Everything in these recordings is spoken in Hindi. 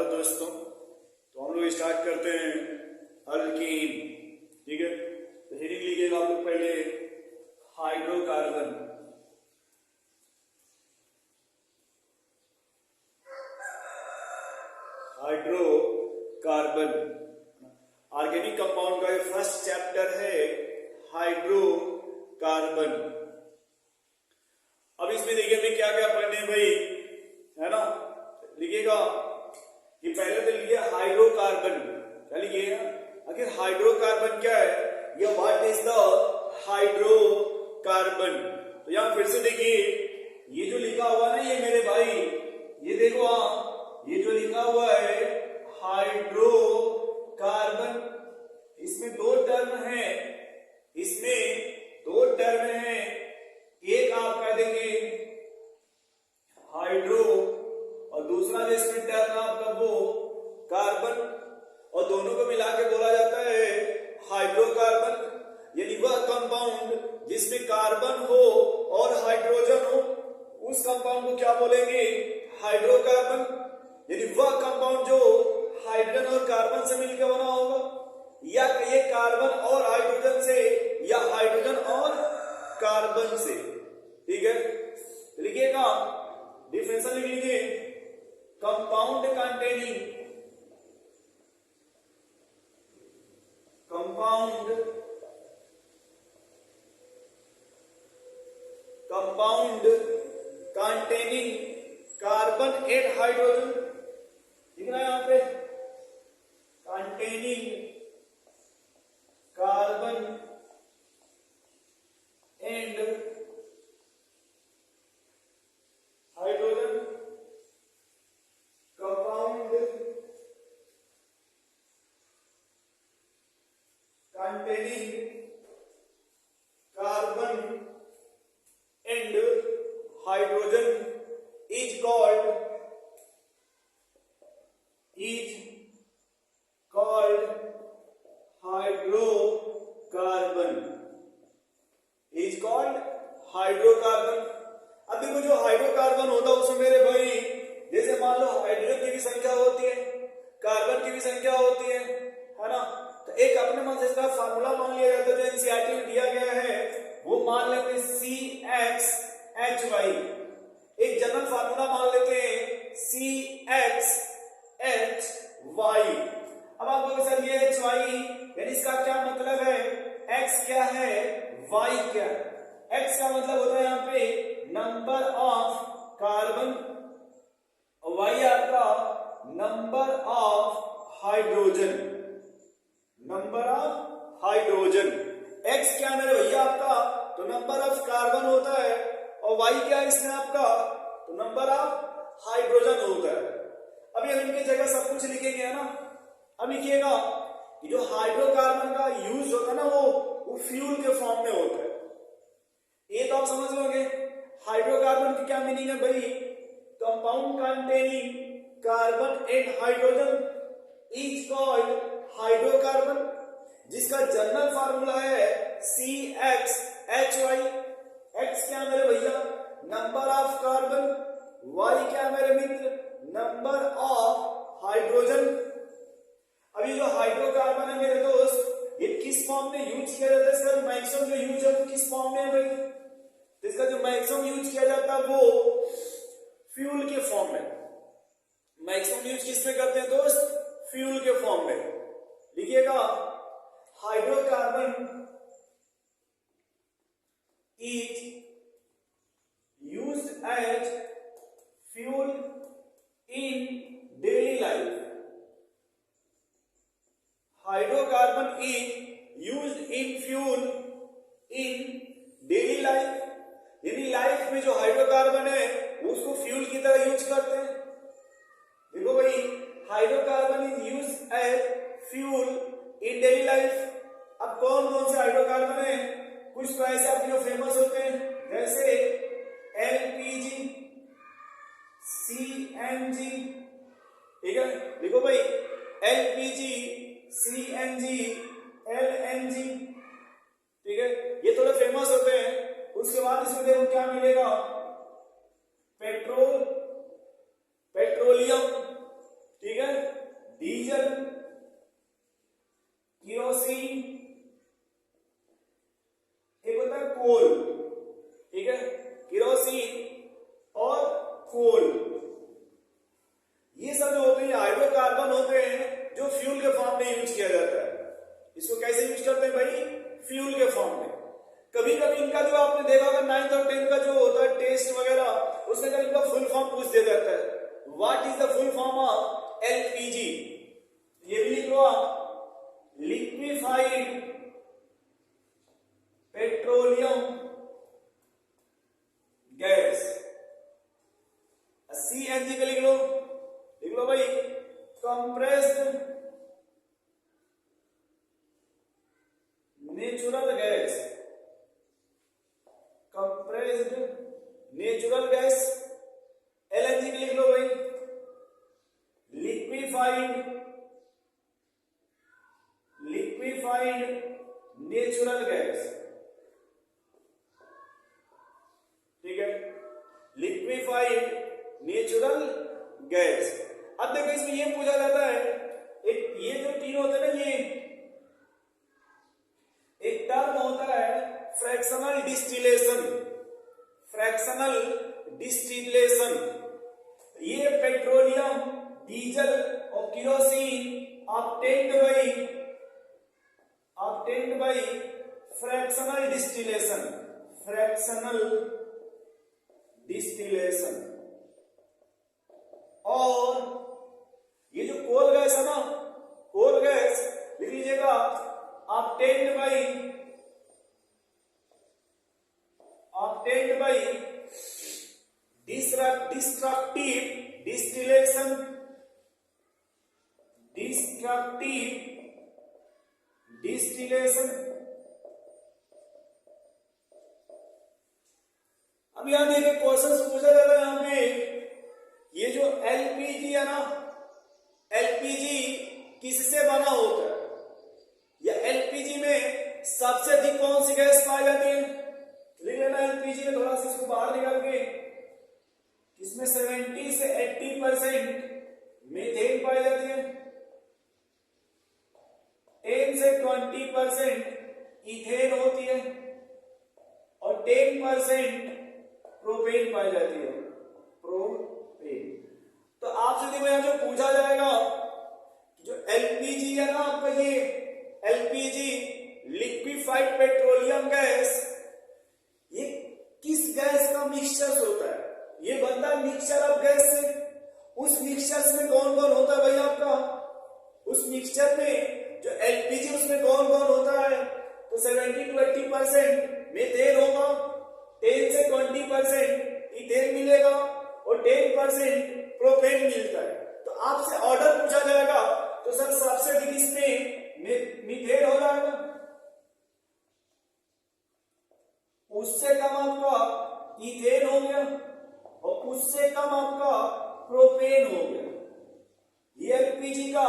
स्वागत दोस्तों। तो हम लोग स्टार्ट करते हैं अल्कीन। ठीक है, तो हेडिंग लीजिएगा आप लोग पहले हाइड्रोकार्बन। हाइड्रोकार्बन ऑर्गेनिक कंपाउंड का ये फर्स्ट चैप्टर है हाइड्रोकार्बन। अब इसमें देखिए हमें क्या क्या पढ़ने भाई, है ना। लिखिएगा कि पहले तो लिखिए हाइड्रोकार्बन, क्या लिखिएगा आखिर हाइड्रोकार्बन क्या है, या व्हाट इज द हाइड्रोकार्बन। तो यहां फिर से देखिए ये जो लिखा हुआ ना, ये मेरे भाई ये देखो, ये जो लिखा हुआ है हाइड्रोकार्बन, इसमें दो टर्म है, इसमें दो टर्म है। एक आप कह देंगे हाइड्रो और दूसरा जो इसमें टर्म आपका वो कार्बन, और दोनों को मिला के बोला जाता है हाइड्रोकार्बन। यानी वह कंपाउंड जिसमें कार्बन हो और हाइड्रोजन हो, उस कंपाउंड को क्या बोलेंगे, हाइड्रोकार्बन। यानी वह कंपाउंड जो हाइड्रोजन और कार्बन से मिलकर बना होगा, या ये कार्बन और हाइड्रोजन से, या हाइड्रोजन और कार्बन से। ठीक है, लिखिएगा डिफिनेशन लिख लीजिए, compound containing, compound containing carbon and hydrogen. दिख रहा है यहां पे, containing carbon and hydrogen, compound containing carbon and hydrogen is called hydrocarbon, is called hydrocarbon. अब देखो जो हाइड्रोकार्बन होता है उसमें मेरे भाई, जैसे मान लो हाइड्रोजन की भी संख्या होती है, कार्बन की भी संख्या होती है ना। तो एक अपने मन से इसका फार्मूला मान लिया जाता है जो एनसीईआरटी में दिया गया है, वो मान लेते हैं CXHY। एक जनरल फार्मूला मान लेते हैं CXHY। अब आपको सर ये HY यानी इसका क्या मतलब है, X क्या है, Y क्या है। X का मतलब होता है यहाँ पे नंबर ऑफ कार्बन, और Y आपका number of hydrogen, number of hydrogen. X क्या मेरे भैया आपका, तो नंबर ऑफ कार्बन होता है, और Y क्या है इसमें आपका, तो नंबर ऑफ हाइड्रोजन होता है। अब ये इनकी जगह सब कुछ लिखेंगे, है ना। अब लिखिएगा कि जो हाइड्रोकार्बन का यूज होता है ना, वो फ्यूल के फॉर्म में होता है। ये तो आप समझ लोगे। हाइड्रोकार्बन की क्या मीनिंग है भाई, compound containing carbon and hydrogen is called hydrocarbon, जिसका जनरल फार्मूला है CXHY। X क्या मेरे भैया, नंबर ऑफ कार्बन, Y क्या मेरे मित्र, नंबर ऑफ हाइड्रोजन। अभी जो हाइड्रोकार्बन है मेरे दोस्त, ये किस फॉर्म में यूज किया जाता है, इसका जो मैक्सिमम जो यूज है वो किस फॉर्म में है भाई, तो इसका जो मैक्सिमम यूज किया जाता है वो फ्यूल के फॉर्म में। मैक्सिमम यूज किस में करते हैं दोस्त, फ्यूल के फॉर्म में। लिखिएगा hydrocarbon is used as fuel in daily life. Hydrocarbon is used in fuel in daily life। यानी लाइफ में जो हाइड्रोकार्बन है उसको फ्यूल की तरह यूज करते हैं। देखो भाई, hydrocarbon is use as fuel in daily life. अब कौन कौन से हाइड्रोकार्बन है, कुछ तो ऐसे आपके जो फेमस होते हैं, जैसे LPG, CNG। ठीक है, देखो भाई LPG, CNG, LNG। ठीक है, ये थोड़े फेमस होते हैं। उसके बाद इसमें देखो क्या मिलेगा, पेट्रोल, पेट्रोलियम। ठीक है, किरोसिन, एक होता है कोल, ठीक है, किरोसिन और कोल, ये सब जो होते हैं हाइड्रोकार्बन होते हैं जो फ्यूल के फॉर्म में यूज किया जाता है। इसको कैसे यूज करते हैं भाई? फ्यूल के फॉर्म में। कभी कभी इनका जो आपने देखा होगा 9th और 10th का जो होता है टेस्ट वगैरह, उसमें कभी इनका फुल फॉर्म पूछ दिया जाता है, what is the full form of LPG? ये भी लिख लो आप, लिक्विफाइड पेट्रोलियम गैस। सीएनजी का लिख लो भाई, compressed natural gas, compressed natural gas. LNG के लिख लो भाई, लिक्विफाइड नेचुरल गैस, ठीक है, लिक्विफाइड नेचुरल गैस। अब देखो इसमें ये पूछा जाता है, एक ये जो तीन होते हैं ना, ये एक टर्म होता है फ्रैक्शनल डिस्टिलेशन, फ्रैक्शनल डिस्टिलेशन। ये पेट्रोलियम, डीजल और kerosene obtained by fractional distillation, fractional distillation. और ये जो कोल गैस है ना, कोल गैस लिख लीजिएगा, ऑब्टेन्ड बाय डिस्ट्रक्टिव डिस्टिलेशन, अब यहां देखिए क्वेश्चन पूछा जाता है यहां पे, ये जो एलपीजी है ना, एलपीजी किससे बना होता है, या एलपीजी में सबसे अधिक कौन सी गैस पाई जाती है? लिख लेना एलपीजी में, थोड़ा सा इसको बाहर निकाल के, इसमें 70 से 80% मीथेन पाई जाती है, 10 से 20% इथेन होती है, और 10% प्रोपेन पाई जाती है, प्रोपेन। तो आपसे देखो यहां जो पूछा जाएगा, जो एलपीजी है ना आपका, ये एलपीजी लिक्विफाइड पेट्रोलियम गैस, ये किस गैस का मिक्सचर होता है? ये बनता है मिक्सचर ऑफ गैस से। उस मिक्सचर में कौन कौन होता है भाई आपका? उस मिक्सचर में जो एलपीजी, उसमें कौन कौन होता है? तो 70 to 80% मीथेन होगा, 10 से 20% इथेन मिलेगा, और 10% प्रोपेन मिलता है। तो आपसे ऑर्डर पूछा जाएगा, तो सर सबसे अधिक इसमें मीथेन हो जाएगा, उससे कम आपका इथेन हो गया, और उससे कम आपका प्रोपेन हो गया। ये एलपीजी का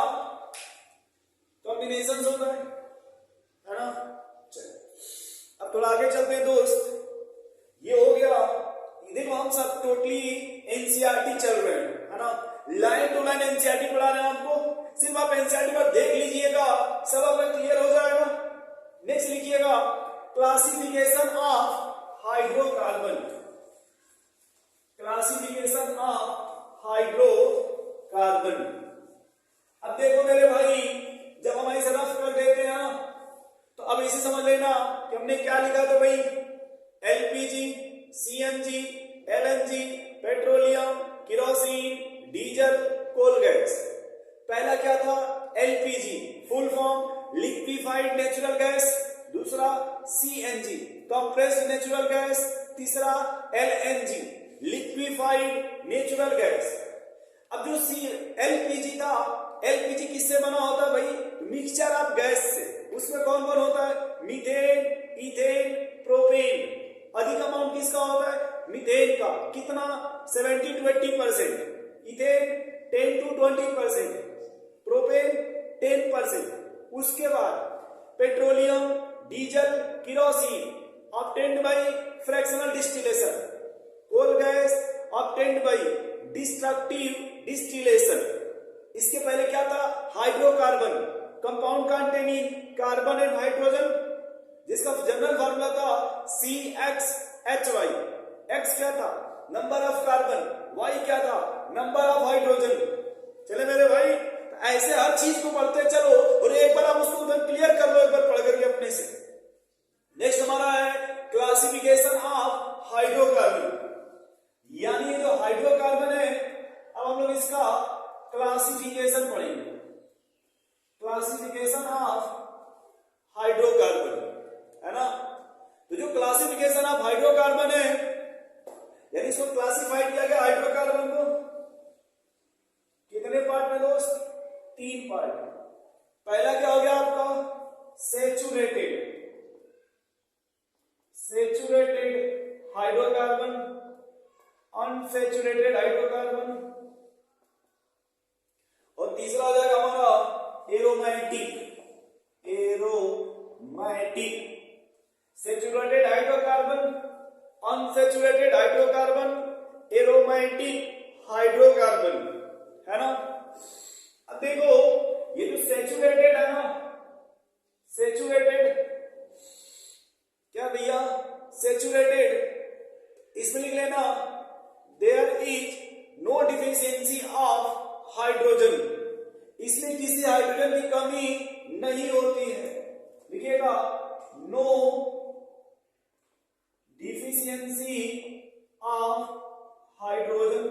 कॉम्बिनेशन होता है ना। चलिए अब थोड़ा आगे चलते हैं दोस्त। ये हो गया, देखो हम सब टोटली एनसीईआरटी चल रहे हैं, है ना, लाइन टू लाइन एनसीईआरटी पढ़ा रहे हैं आपको। सिर्फ आप एनसीईआरटी को देख लीजिएगा, सब आपका क्लियर हो जाएगा। नेक्स्ट लिखिएगा, classification of hydrocarbon, classification of hydrocarbon. अब देखो मेरे भाई, जब हम ऐसे रफ कर देते हैं ना, तो अब इसे समझ लेना कि हमने क्या लिखा था भाई, LPG, CNG, LNG, petroleum, kerosene, diesel, coal gas. पहला क्या था? LPG, full form liquefied natural gas. दूसरा सीएनजी, कंप्रेस्ड नेचुरल गैस। तीसरा एलएनजी, लिक्विफाइड नेचुरल गैस। अब जो एलपीजी था, एलपीजी किससे बना होता है भाई? मिक्सचर ऑफ गैस से। उसमें कौन कौन होता है? Methane, ethane, propane. अधिक अमाउंट किसका होता है? मीथेन का। कितना? 70 to 80%। Ethane 10 to 20%। प्रोपेन 10%। उसके बाद petroleum, diesel, kerosene obtained by fractional distillation. Coal gas obtained by destructive distillation. इसके पहले क्या था? Hydrocarbon, compound containing carbon and hydrogen, जिसका जनरल फार्मूला था CXHY। X क्या था? नंबर ऑफ कार्बन, Y क्या था? Number of hydrogen. चले मेरे भाई, ऐसे हर चीज को पढ़ते चलो और एक बार आप उसको उधर क्लियर कर लो, एक बार पढ़ करके अपने से। नेक्स्ट हमारा है क्लासिफिकेशन ऑफ हाइड्रोकार्बन, यानी जो हाइड्रोकार्बन है, अब हम लोग इसका क्लासिफिकेशन पढ़ेंगे। क्लासिफिकेशन ऑफ हाइड्रोकार्बन, है ना? तो जो क्लासिफिकेशन ऑफ हाइड्रोकार्बन है, यानी इसको क्लासिफाइड किया गया हाइड्रोकार्बन को कितने पार्ट में दोस्त? 3 पार्ट में। पहला क्या हो गया आपका? सैचुरेटेड हाइड्रोकार्बन, अनसैचुरेटेड हाइड्रोकार्बन, और तीसरा हो जाएगा हमारा aromatic. Saturated hydrocarbon, unsaturated hydrocarbon, aromatic hydrocarbon, है ना? अब देखो, ये जो सैचुरेटेड है ना, सैचुरेटेड क्या भैया? सैचुरेटेड, इसमें लिख लेना there is no deficiency of hydrogen, इसमें किसी हाइड्रोजन की कमी नहीं होती है। लिखिएगा नो डिफिशियंसी ऑफ हाइड्रोजन,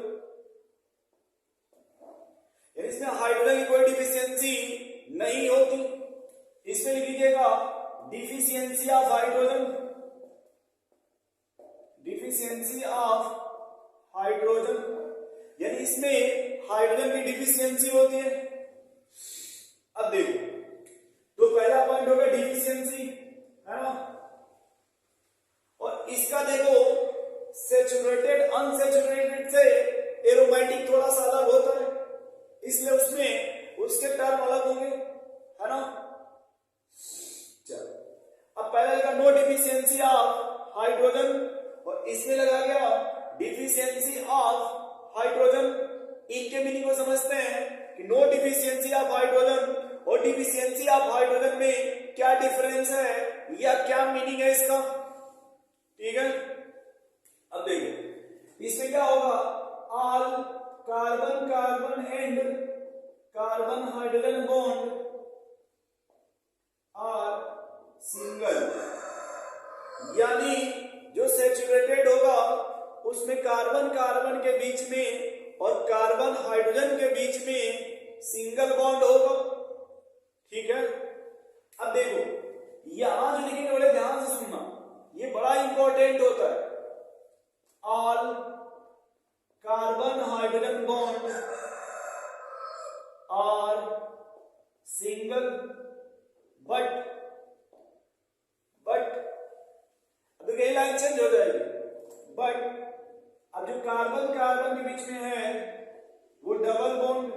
इसमें हाइड्रोजन की कोई डिफिशियंसी नहीं होती। इसमें लिख लीजिएगा deficiency of hydrogen, deficiency of hydrogen, यानी इसमें हाइड्रोजन की डिफिशियंसी होती है। अब देखो, तो पहला पॉइंट हो गया डिफिशियंसी, है ना? और इसका देखो सैचुरेटेड अनसैचुरेटेड से एरोमेटिक थोड़ा सा अलग होता है, इसलिए उसमें उसके टर्म अलग होंगे, है ना? चलो, अब पहला लगा नो डिफिशियंसी ऑफ हाइड्रोजन, और इसमें लगा गया डिफिशियंसी ऑफ हाइड्रोजन। इनके मीनिंग को समझते हैं कि नो डिफिशियंसी ऑफ हाइड्रोजन और डिफिशियंसी ऑफ हाइड्रोजन में क्या डिफरेंस है या क्या मीनिंग है इसका, ठीक है? अब देखो, इसमें क्या होगा? All carbon carbon and carbon hydrogen bond are single, यानी जो सैचुरेटेड होगा उसमें कार्बन कार्बन के बीच में और कार्बन हाइड्रोजन के बीच में सिंगल बॉन्ड होगा, ठीक है? अब देखो, यहां जो लिखेंगे बड़े ध्यान से सुनना, ये बड़ा इंपॉर्टेंट होता है। All carbon hydrogen bond are single but अब ये लाइन चेंज हो जाएगी, बट अब जो कार्बन कार्बन के बीच में है वो डबल बॉन्ड,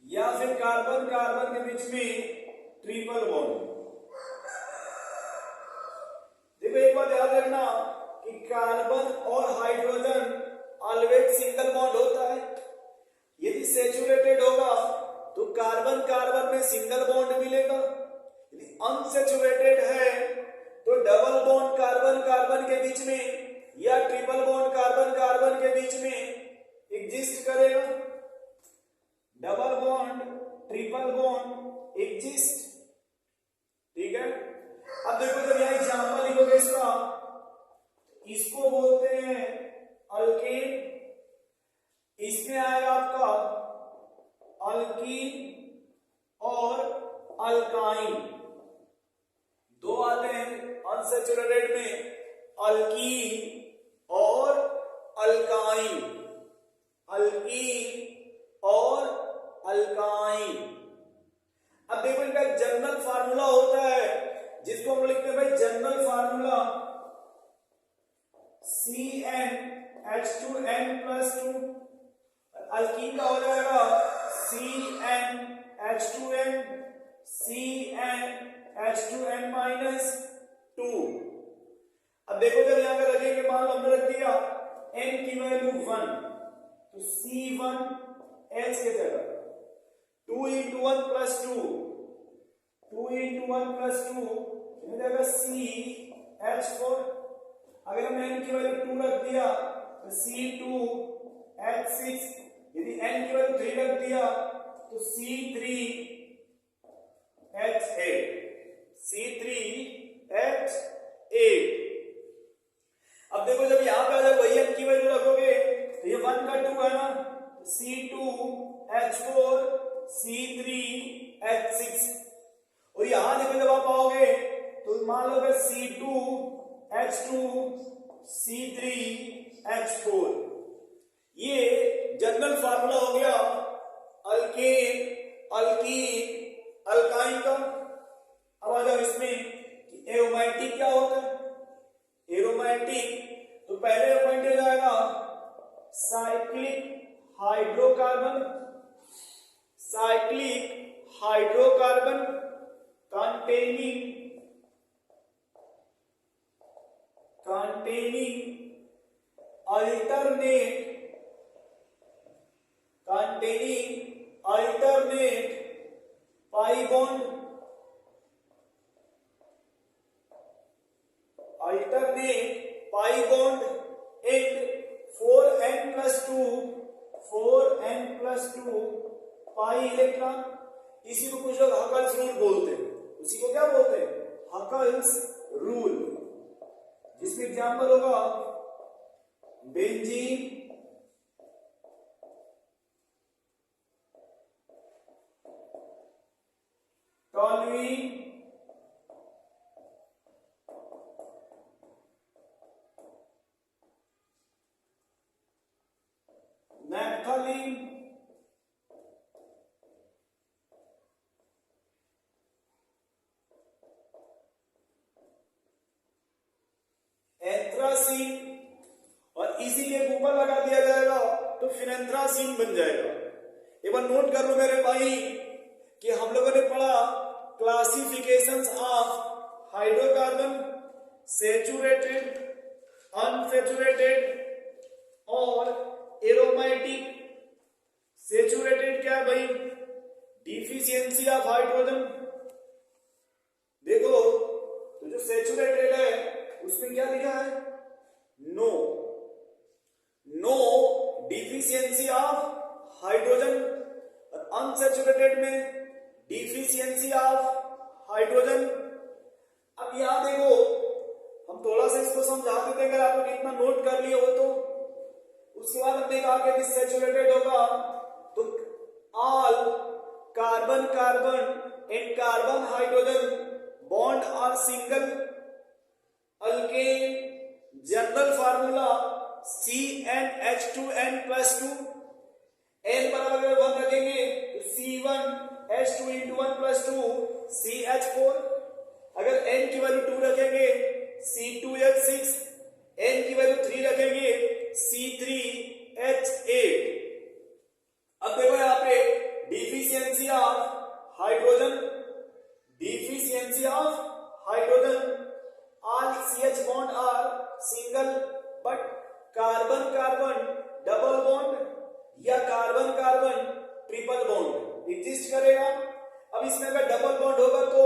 या फिर कार्बन कार्बन के बीच में ट्रिपल बॉन्ड। देखो, एक बात याद रखना कि कार्बन और हाइड्रोजन ऑलवेज सिंगल बॉन्ड होता है। यदि सैचुरेटेड होगा तो कार्बन कार्बन में सिंगल बॉन्ड मिलेगा, यदि अनसैचुरेटेड है तो डबल बॉन्ड कार्बन कार्बन के बीच में या ट्रिपल बॉन्ड कार्बन कार्बन के बीच में एग्जिस्ट करेगा। Double bond triple bond exist, ठीक है? अब देखो, जब यहां एग्जांपल लिखोगे इसका, इसको बोलते हैं अल्केन, इसमें आएगा आपका अल्कीन और अल्काइन, दो आते हैं अनसैचुरेटेड में, अल्कीन और अल्काइन, अल्कीन और अल्काइन। अब देखो, इनका जनरल फार्मूला होता है जिसको हम लिखते हैं भाई जनरल फार्मूला CnH2n+2, अल्कीन का हो जाएगा CnH2n CnH2n-2। अब देखो, जब यहां पर रखेंगे, मान लो हमने रख दिया n की वैल्यू 1, तो C1H के जगह 2 into 1 plus 2, 2 into 1 plus 2 हो जाएगा CH4। अगर हमने n की वैल्यू 2 रख दिया तो C2H6, यदि n की वैल्यू 3 रख दिया तो C3H8, C3H8। अब देखो जब यहां पे अगर वही n की वैल्यू रखोगे तो ये 1 का 2 है ना, C2H4 C3H6। और यहां देखो जब आप आओगे तो मान लो कि C2H2 C3H4। ये जनरल फार्मूला हो गया अल्केन अल्कीन अल्काइन का। अब आ जाओ इसमें कि एरोमेटिक क्या होता है। एरोमेटिक तो पहले पॉइंट हो जाएगा cyclic hydrocarbon, cyclic hydrocarbon containing alternate pi bond, and 4n+2 pi electron. इसी को कुछ लोग हकल्स रूल बोलते हैं। उसी को क्या बोलते हैं? Huckel's rule. जिसमें एग्जाम्पल होगा बेंजीन, टॉल्यूइन, नैप्थलीन, एंथ्रासीन, और इसी के ऊपर लगा दिया जाएगा तो फिनेंथ्रासीन बन जाएगा। एक बार नोट कर लो मेरे भाई कि हम लोगों ने पढ़ा classifications of hydrocarbon, saturated, unsaturated और एरोमेटिक। सैचुरेटेड क्या है भाई? Deficiency of hydrogen. देखो तो जो सैचुरेटेड है उसमें क्या लिखा है? No deficiency of hydrogen. और अनसैचुरेटेड में डिफिशियंसी ऑफ हाइड्रोजन। अब यहां देखो हम थोड़ा सा इसको समझा देते हैं, अगर आप लोग इतना नोट कर लिए हो तो। उसके बाद हमने कहा कि यदि सैचुरेटेड होगा तो all carbon carbon and carbon hydrogen bond are single alkane. General formula CnH2n+2। n बराबर 1 रखेंगे तो C1H2 into 1+2 CH4। अगर n की वैल्यू 2 रखेंगे C2H6, n की वैल्यू 3 रखेंगे C3H8। अब देखो यहाँ पे deficiency of hydrogen, all CH bond are single, but carbon carbon double bond या carbon carbon triple bond exist करेगा। अब इसमें अगर डबल बॉन्ड होगा तो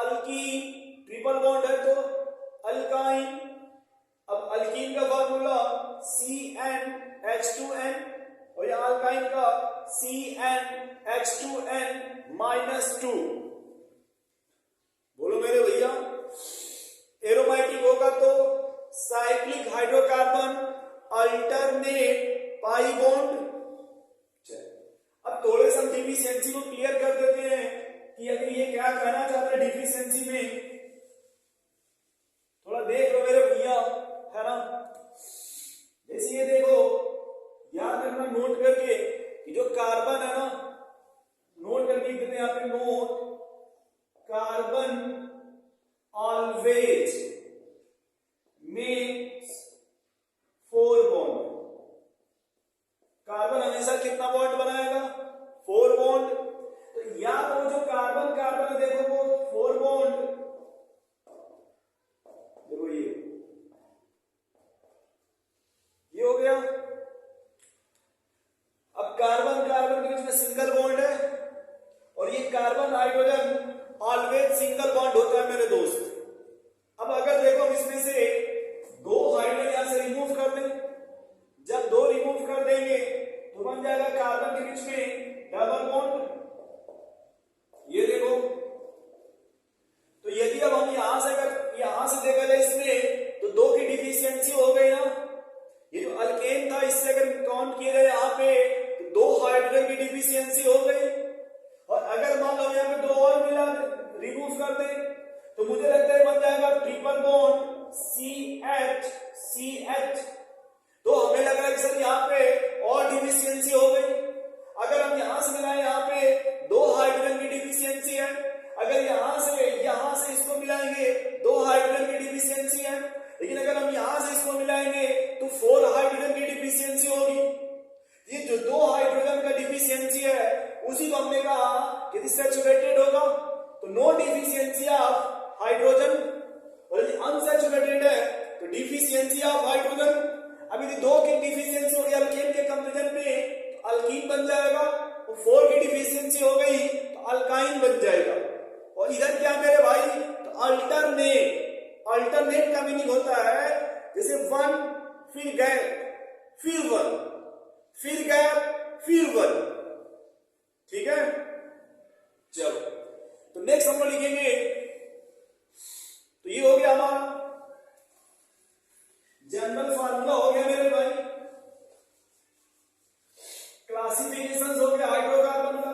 अल्कीन, ट्रिपल बॉन्ड है तो अल्काइन। अब अल्कीन का फॉर्मूला CnH2n और या अल्काइन का CnH2n-2। बोलो मेरे भैया। एरोमेटिक होगा तो cyclic hydrocarbon alternate pi bond. अब थोड़े से हम डिफिशियंसी को क्लियर कर देते हैं कि अगर ये क्या कहना चाहते हैं डिफिशियंसी में। थोड़ा देख लो मेरे भैया, है ना। जैसे ये देखो, याद रखना नोट करके कि जो कार्बन है ना, नोट करके देते हैं यहाँ पे note, carbon always makes 4 bond. Carbon हमेशा कितना बॉन्ड बनाएगा? 4 बॉन्ड। तो या तो जो कार्बन कार्बन देखो वो 4 बॉन्ड 2 की डिफिशियंसी हो गई अल्केन के कंपैरिजन में तो अल्कीन बन जाएगा, और 4 की डिफिशियंसी हो गई तो अल्काइन बन जाएगा। और इधर क्या मेरे भाई, तो अल्टरनेट, अल्टरनेट का मीनिंग होता है जैसे 1 फिर गैप फिर 1 फिर गैप फिर 1, ठीक है। चलो तो नेक्स्ट हम लोग लिखेंगे, तो ये हो गया हमारा जनरल फार्मूला हो गया मेरे भाई, क्लासिफिकेशन हो गया हाइड्रोकार्बन का।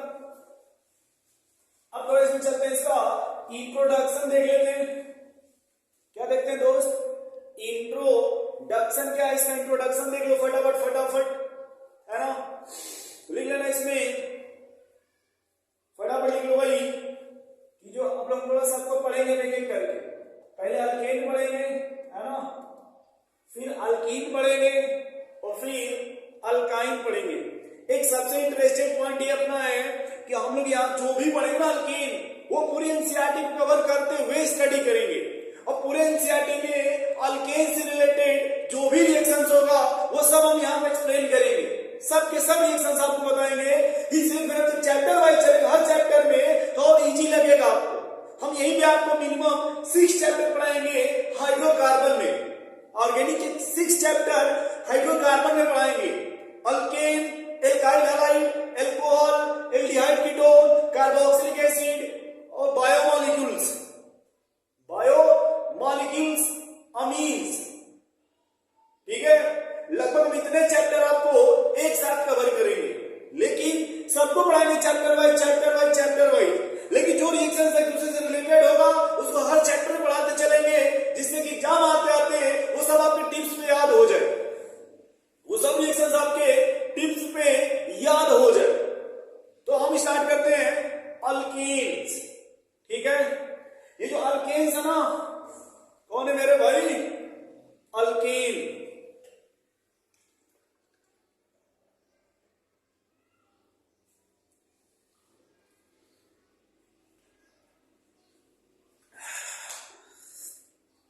अब तो इसमें चलते हैं, इसका इंट्रोडक्शन देख लेते हैं। क्या देखते हैं दोस्त, इंट्रोडक्शन क्या है, इसका इंट्रोडक्शन देख लो फटाफट फटाफट, है ना। लिख लेना इसमें फटाफट लिख लो भाई, कि जो आप लोग थोड़ा सबको पढ़ेंगे एक एक करके। पहले अल्केन पढ़ेंगे, है ना, फिर अल्कीन पढ़ेंगे और फिर अल्काइन पढ़ेंगे। एक सबसे इंटरेस्टिंग पॉइंट ये अपना है कि हम लोग यहाँ जो भी पढ़ेंगे ना अल्कीन, वो पूरी एनसीईआरटी को कवर करते हुए स्टडी करेंगे, और पूरे एनसीईआरटी में अल्केन से रिलेटेड जो भी रिएक्शंस होगा वो सब हम यहाँ पे एक्सप्लेन करेंगे, सब के सब रिएक्शंस आपको बताएंगे। इसलिए फिर जब चैप्टर वाइज चलेगा हर चैप्टर में तो और इजी लगेगा आपको। हम यहीं पे आपको मिनिमम 6 चैप्टर पढ़ाएंगे हाइड्रोकार्बन में, ऑर्गेनिक के 6 चैप्टर हाइड्रोकार्बन में पढ़ाएंगे, alkane, alkyl halide, alcohol, aldehyde ketone, carboxylic acid और बायोमोलिक्यूल्स, बायोमोलिक्यूल्स, अमीन्स, ठीक है। लगभग हम इतने चैप्टर आपको एक साथ कवर करेंगे, लेकिन सबको पढ़ाएंगे chapter wise chapter wise chapter wise. लेकिन जो रिएक्शन एक दूसरे से रिलेटेड होगा उसको हर चैप्टर में पढ़ाते चलेंगे, जिससे कि एग्जाम आते आते वो सब आपके टिप्स पे याद हो जाए, वो सब रिएक्शंस आपके टिप्स पे याद हो जाए। तो हम स्टार्ट करते हैं अल्कीन्स, ठीक है। ये जो अल्केन्स है ना, कौन है मेरे भाई, अल्कीन।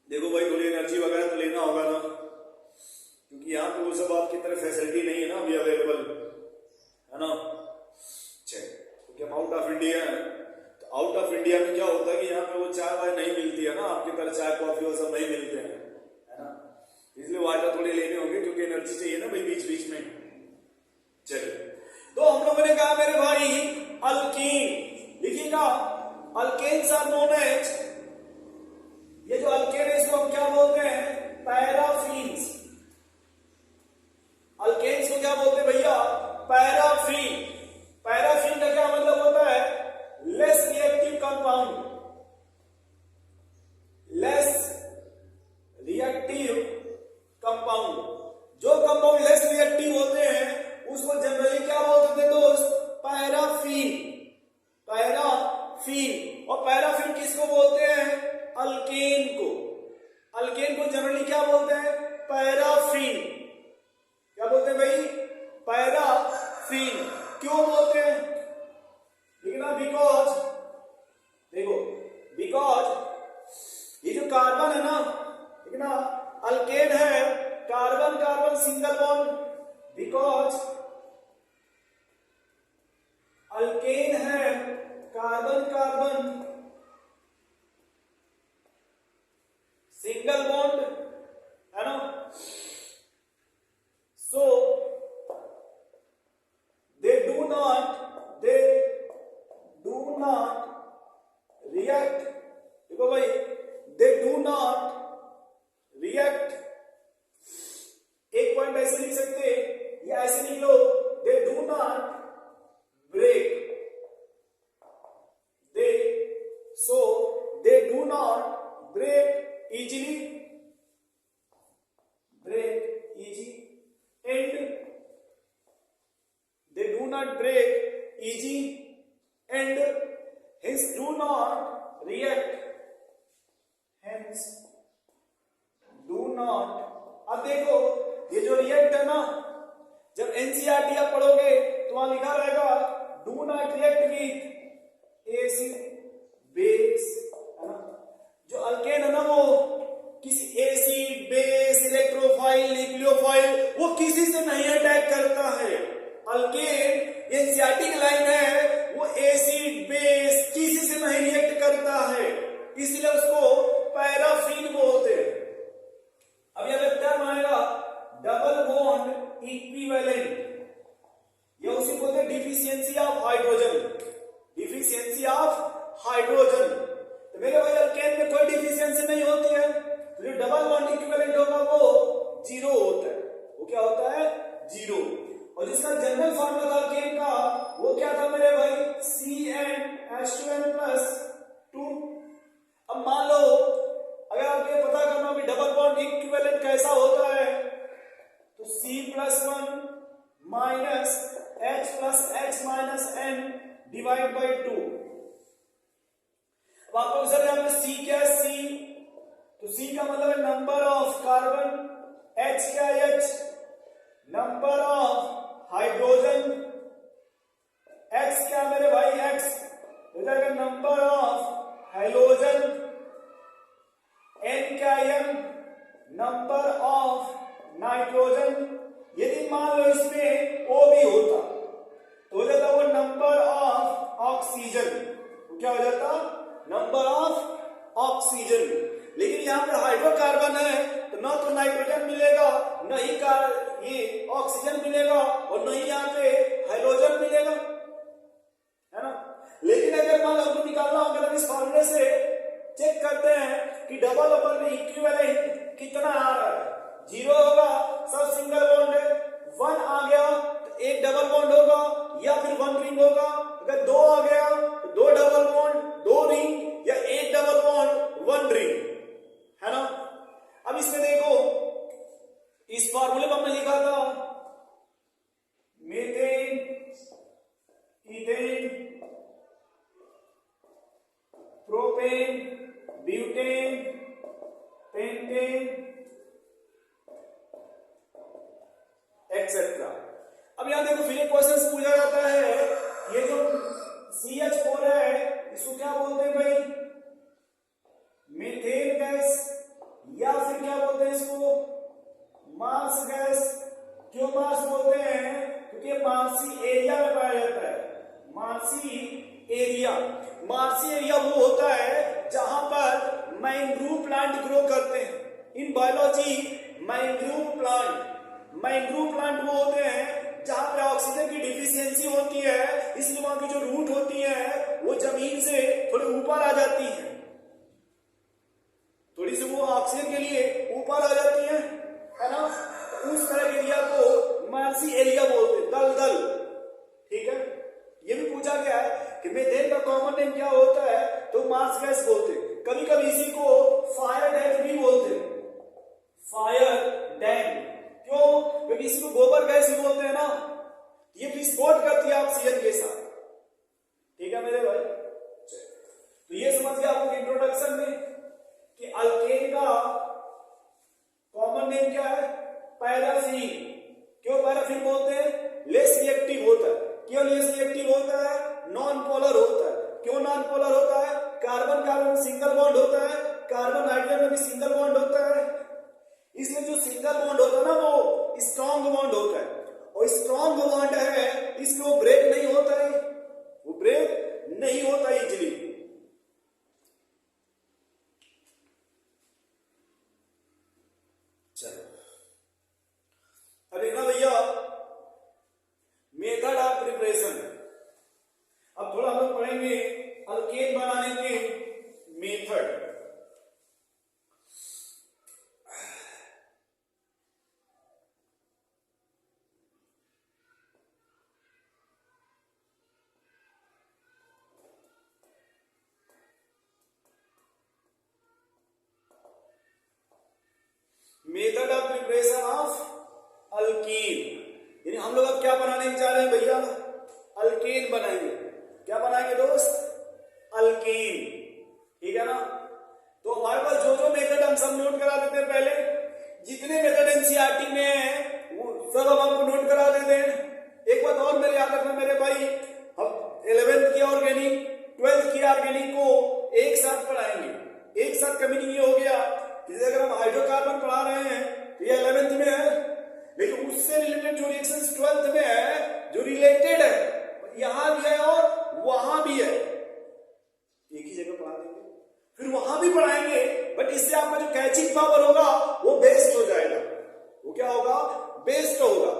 देखो भाई थोड़ी एनर्जी वगैरह तो लेना होगा ना, क्योंकि यहाँ पे वो सब आपकी तरफ फैसिलिटी नहीं है ना अभी अवेलेबल, है ना। चल क्योंकि हम आउट ऑफ इंडिया है, तो आउट ऑफ इंडिया में क्या होता है कि यहाँ पे वो चाय वाय नहीं मिलती है ना, आपकी तरह चाय कॉफी वो सब नहीं मिलते हैं, है ना। इसलिए वाटर थोड़े लेने होंगे, क्योंकि एनर्जी चाहिए ना भाई बीच बीच में। चलिए तो हम लोगों ने कहा मेरे भाई अल्कीन, लिखिएगा अल्केन्स आर नोन एज, ये जो अल्केन है इसको हम क्या बोलते हैं, पैराफीन्स। अल्केन्स को क्या बोलते हैं भैया, पैराफीन। पैराफीन का क्या मतलब होता है, less reactive compound, less reactive compound. जो कंपाउंड लेस रिएक्टिव होते हैं उसको जनरली क्या बोलते हैं दोस्त, पैराफीन, पैराफीन। और पैराफीन किसको बोलते हैं, अल्केन को। अल्केन को जनरली क्या बोलते हैं, पैराफीन। क्या बोलते हैं भाई, पैराफीन। क्यों बोलते हैं, लिखना बिकॉज, देखो बिकॉज ये जो कार्बन है ना, लिखना अल्केन है, carbon carbon single bond, because alkane है कार्बन कार्बन सिंगल बॉन्ड, है ना। सो they do not react, देखो भाई they do not react, एक पॉइंट ऐसे लिख सकते या ऐसे लिख लो, they do not break, they do not break easily, and they do not break easy and hence do not react, hence do not। अब देखो ये जो रिएक्ट है ना, जब एनसीईआरटी आप पढ़ोगे तो वहां लिखा रहेगा do not react with acid base, है ना। जो अल्केन है ना वो किसी एसिड बेस इलेक्ट्रोफाइल न्यूक्लियोफाइल वो किसी से नहीं अटैक करता है। अल्केन एनसीआरटी लाइन है, वो एसिड बेस किसी से नहीं रिएक्ट करता है, इसलिए उसको पैराफिन बोलते हैं। अब यहां पे टर्म आएगा डबल बॉन्ड इक्विवेलेंट, ये उसी बोलते हैं deficiency of hydrogen, deficiency of hydrogen. तो मेरे भाई अल्केन में कोई डिफिशियंसी नहीं होती है, तो जो डबल बॉन्ड इक्विवेलेंट होगा वो जीरो होता है। वो क्या होता है? जीरो। और जिसका जनरल फार्मूला अल्केन का वो क्या था मेरे भाई? CnH2n+2। अब मान लो अगर आपको ये पता करना भी डबल बॉन्ड इक्विवेलेंट कैसा होता है, तो C+1 minus H+H-N divide by 2। अब आपको सर यहाँ पे C क्या है? C, तो C का मतलब है नंबर ऑफ कार्बन, H क्या है? H number of hydrogen, X क्या मेरे भाई? X हो जाएगा नंबर ऑफ हैलोजन, N क्या है? N number of nitrogen. यदि मान लो इसमें O भी होता तो हो जाता वो नंबर ऑफ ऑक्सीजन। तो क्या हो जाता? Number of oxygen. लेकिन यहाँ पे हाइड्रोकार्बन है तो ना तो नाइट्रोजन मिलेगा, न ही ये ऑक्सीजन मिलेगा, और न ही यहाँ पे हाइड्रोजन मिलेगा, है ना। लेकिन अगर मान लो हमको निकालना होगा तो इस फॉर्मूले से चेक करते हैं कि डबल बॉन्ड में इक्विवेलेंट कितना आ रहा है। जीरो होगा, सब सिंगल बॉन्ड है। 1 आ गया तो एक डबल बॉन्ड होगा या फिर 1 रिंग होगा। अगर 2 आ गया तो 2 डबल बॉन्ड 2 रिंग, या एक डबल बॉन्ड 1 रिंग, है ना। अब इसमें देखो इस फॉर्मूले में हमने लिखा था methane, ethane, propane, butane, pentane etcetera. अब यहां देखो फिर एक क्वेश्चन पूछा जाता है, ये जो CH4 है इसको क्या बोलते हैं भाई? मीथेन गैस, या फिर क्या बोलते हैं इसको? Marsh gas. क्यों मार्स बोलते हैं? क्योंकि मार्सी एरिया में पाया जाता है। मार्सी एरिया, मार्सी एरिया वो होता है जहां पर मैंग्रोव प्लांट ग्रो करते हैं। इन बायोलॉजी मैंग्रोव प्लांट वो होते हैं जहां पे ऑक्सीजन की डिफिशियंसी होती है, इसलिए वहां की जो रूट होती है वो जमीन से थोड़ी ऊपर आ जाती है, थोड़ी सी वो ऑक्सीजन के लिए ऊपर आ जाती है ना। तो उस तरह के एरिया को मार्सी एरिया बोलते हैं, दलदल। ठीक है, ये भी पूछा गया है कि मीथेन का कॉमन नेम क्या होता है, तो मार्स गैस बोलते हैं। कभी कभी इसी को फायर डैम भी बोलते हैं, फायर डैम। क्यों? क्योंकि इसको गोबर गैस ही बोलते हैं ना, ये विस्फोट करती है ऑक्सीजन के साथ। ठीक है मेरे भाई, तो ये समझ गया आपको इंट्रोडक्शन में कि अल्केन का कॉमन नेम क्या है? पैराफिन। क्यों पैराफिन बोलते हैं? लेस रिएक्टिव होता है। क्यों लेस रिएक्टिव होता है? नॉन पोलर होता है। क्यों नॉन पोलर होता है? कार्बन कार्बन में सिंगल बॉन्ड होता है, कार्बन हाइड्रोजन में भी सिंगल बॉन्ड होता है, इसमें जो सिंगल बॉन्ड होता है ना वो स्ट्रॉन्ग बॉन्ड होता है, और स्ट्रॉन्ग बॉन्ड है इसमें वो ब्रेक नहीं होता है, वो ब्रेक नहीं होता इजीली। चलो अरे ना भैया, मेथड ऑफ प्रिपरेशन। अब थोड़ा हम लोग पढ़ेंगे अल्केन बनाने के method. Method of preparation of alkyne, यानी हम लोग अब क्या बनाने जा रहे हैं भैया? अल्केन बनाएंगे। क्या बनाएंगे दोस्त? अल्केन। ठीक है ना। तो हमारे पास जो जो मेथड हम सब नोट करा देते हैं, पहले जितने मेथड एनसीईआरटी में है वो सब हम आपको नोट करा देते हैं। एक बात और मेरे याद रखना मेरे भाई, हम 11th की ऑर्गेनिक 12th की ऑर्गेनिक को एक साथ पढ़ाएंगे। एक साथ का मीनिंग ये हो गया, जैसे अगर हम हाइड्रोकार्बन पढ़ा रहे हैं तो ये 11th में है, लेकिन उससे में जो रिएक्शंस 12th में है, जो रिलेटेड है, यहां भी है और वहां भी है, एक ही जगह पढ़ा देंगे, फिर वहां भी पढ़ाएंगे, बट इससे आपका जो कैचिंग पावर होगा वो बेस्ट हो जाएगा। वो क्या होगा? बेस्ट होगा।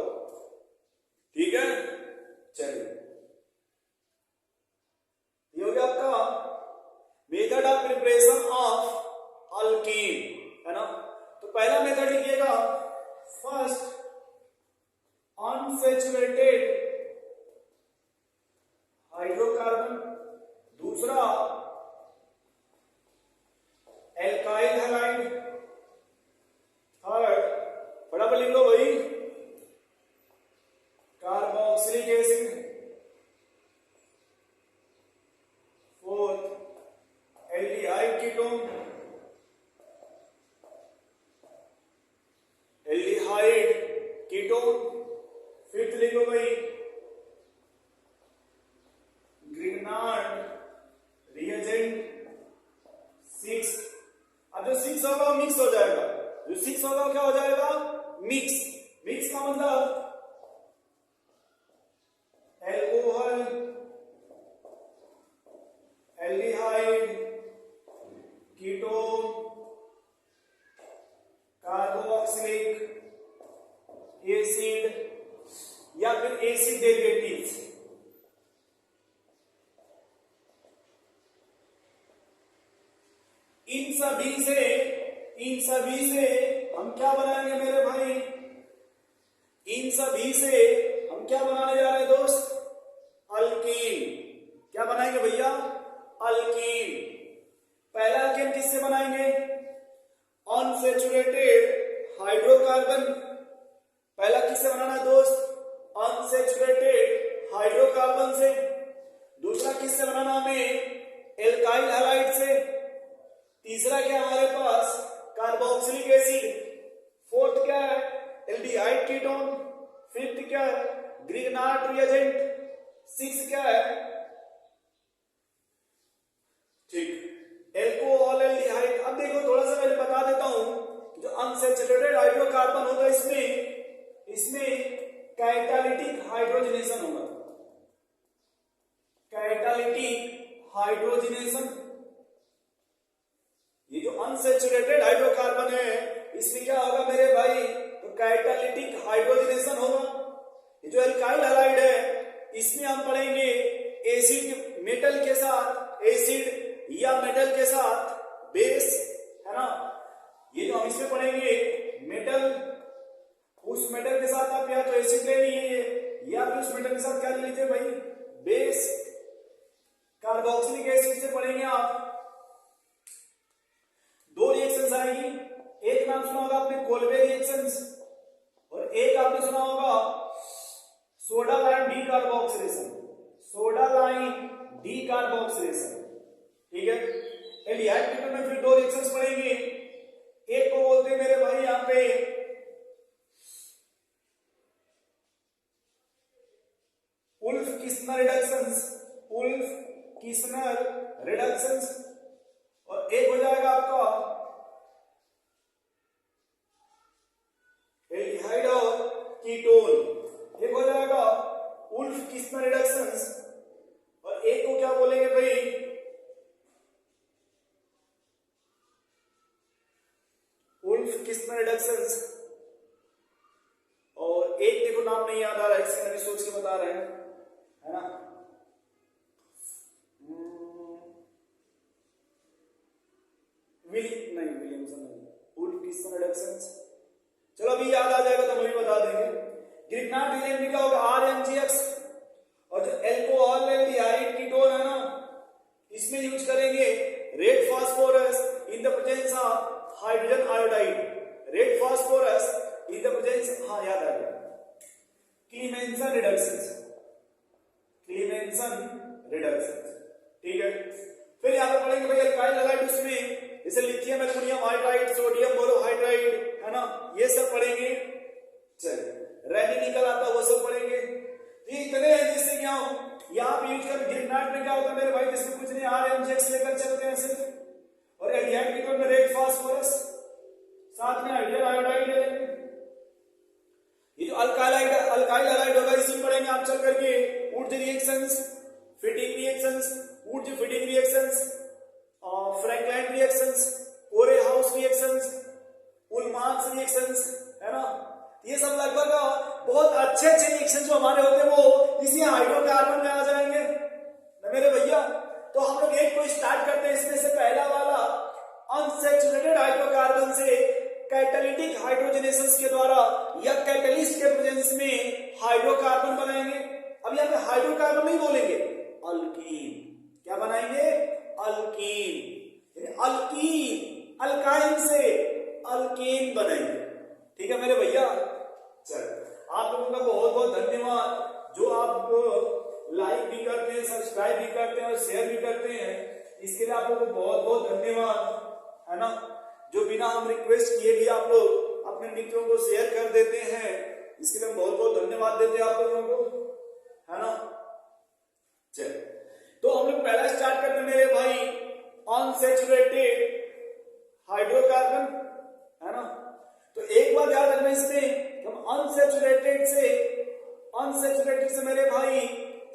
ठीक है, चलिए, ये हो गया आपका method of preparation of alkyne, है ना। तो पहला मेथड लिखिएगा, फर्स्ट अनसैचुरेटेड हाइड्रोकार्बन, दूसरा एल्काइल हैलाइड, थर्ड फटाफट लिख लो भाई, carboxylic acid, fourth aldehyde ketone, aldehyde ketone, fifth लिख लो भाई ग्रिग्नार्ड रिएजेंट, सिक्स। अब जो सिक्स होगा वो मिक्स हो जाएगा, जो सिक्स होगा क्या हो जाएगा? मिक्स। मिक्स का मतलब alcohol, aldehyde, ketone, carboxylic acid या फिर एसिड डेरिवेटिव्स। इन सभी से हम क्या बनाएंगे मेरे भाई? इन सभी से हम क्या बनाने जा रहे हैं दोस्त? अल्कीन। क्या बनाएंगे भैया? अल्कीन। पहला अल्कीन किससे बनाएंगे? Unsaturated hydrocarbon. पहला किससे बनाना है दोस्त? अनसैचुरेटेड हाइड्रोकार्बन से। दूसरा किससे बनाना हमें? एल्काइल हैलाइड से। तीसरा क्या है हमारे पास? Carboxylic acid. फोर्थ क्या है? Aldehyde ketone. फिफ्थ क्या है? Grignard reagent. सिक्स क्या है? ठीक, एल्कोहल एल्डिहाइड। अब देखो थोड़ा सा पहले बता देता हूं, जो अनसैचुरेटेड हाइड्रोकार्बन होगा इसमें कैटालिटिक हाइड्रोजनेशन होगा। Catalytic hydrogenation. ये जो अनसैचुरेटेड हाइड्रोकार्बन है इसमें क्या होगा मेरे भाई? तो कैटालिटिक हाइड्रोजनेशन होगा। ये जो एल्काइल हैलाइड है इसमें हम पढ़ेंगे एसिड मेटल के साथ एसिड या मेटल के साथ बेस, है ना। ये जो हम इसमें पढ़ेंगे मेटल, उस मेटल के साथ आप या तो एसिड ले लीजिए या फिर उस मेटल के साथ क्या ले लीजिए भाई? बेस। कार्बोक्सिलिक एसिड से पढ़ेंगे आप दो रिएक्शंस आएगी। एक नाम सुना होगा आपने कोल्बे रिएक्शंस, और एक आपने सुना होगा soda lime D carboxylation. Soda lime D carboxylation, ठीक है। एल्डिहाइड कीटोन में फिर दो रिएक्शंस पढ़ेंगे। एक को बोलते हैं मेरे भाई यहां पे उल्फ-किस्नर रिडक्शंस, उल्फ-किस्नर रिडक्शंस, और एक हो जाएगा आपका एल्डिहाइड और कीटोन। एक हो जाएगा उल्फ-किस्नर रिडक्शंस, और एक को क्या बोलेंगे भाई? उल्फ-किस्नर रिडक्शंस, और एक देखो नाम नहीं याद आ रहा है, इससे मैंने सोच के बता रहे हैं, है ना। विलियमसन नहीं, उल्फ-किस्नर रिडक्शंस। चलो अभी याद आ जाएगा तो हम भी बता देंगे। ग्रिग्नार्ड रिएजेंट में क्या होगा? RMgX, और जो एल्कोहल एल्डिहाइड कीटोन है ना इसमें यूज करेंगे red phosphorus in the presence of hydrogen iodide. Red phosphorus in the presence, हाँ याद आ गया, क्लीमेंसन रिडक्शंस, क्लीमेंसन रिडक्शंस, ठीक है। फिर यहां पे पढ़ेंगे भाई एल्काइल हैलाइड, उसमें जैसे lithium aluminium hydride, sodium borohydride, है ना, ये सब पढ़ेंगे। चलिए रेडिनिकल आता है वो सब पढ़ेंगे। ये इतने हैं जिससे क्या हो यहां पे यूज कर। ग्रिग्नार्ड में क्या होता है मेरे भाई? जिसमें कुछ नहीं, RMgX लेकर चलते हैं सिर्फ, और एल्डिहाइड कीटोन में रेड फास्फोरस, साथ में हाइड्रोजन आयोडाइड ले लेंगे। ये जो अल्कालाइड ये सब लगभग बहुत अच्छे अच्छे रिएक्शन जो हमारे होते हैं वो इसी हाइड्रोकार्बन में आ जाएंगे ना मेरे भैया। तो हम लोग एक को स्टार्ट करते हैं, इसमें से पहला वाला अनसैचुरेटेड हाइड्रोकार्बन से कैटालिटिक हाइड्रोजनेशन के द्वारा या कैटलिस्ट के प्रेजेंस में हाइड्रोकार्बन बनाएंगे। अब यहाँ पे हाइड्रोकार्बन नहीं बोलेंगे, अल्कीन। क्या बनाएंगे? अल्कीन। अल्कीन, अल्काइन से अल्केन बनाएंगे। ठीक है मेरे भैया। चलो, आप लोगों का बहुत बहुत धन्यवाद जो आप लाइक भी करते हैं, सब्सक्राइब भी करते हैं और शेयर भी करते हैं। इसके लिए आप लोगों को बहुत बहुत धन्यवाद, है ना। जो बिना हम रिक्वेस्ट किए भी आप लोग अपने मित्रों को शेयर कर देते हैं, इसके लिए हम बहुत बहुत धन्यवाद देते हैं आप लोगों को, है ना। चल, तो हम लोग पहला स्टार्ट करते हैं मेरे भाई अनसैचुरेटेड हाइड्रोकार्बन, है ना। तो एक बात याद रखना इसमें, हम अनसैचुरेटेड से मेरे भाई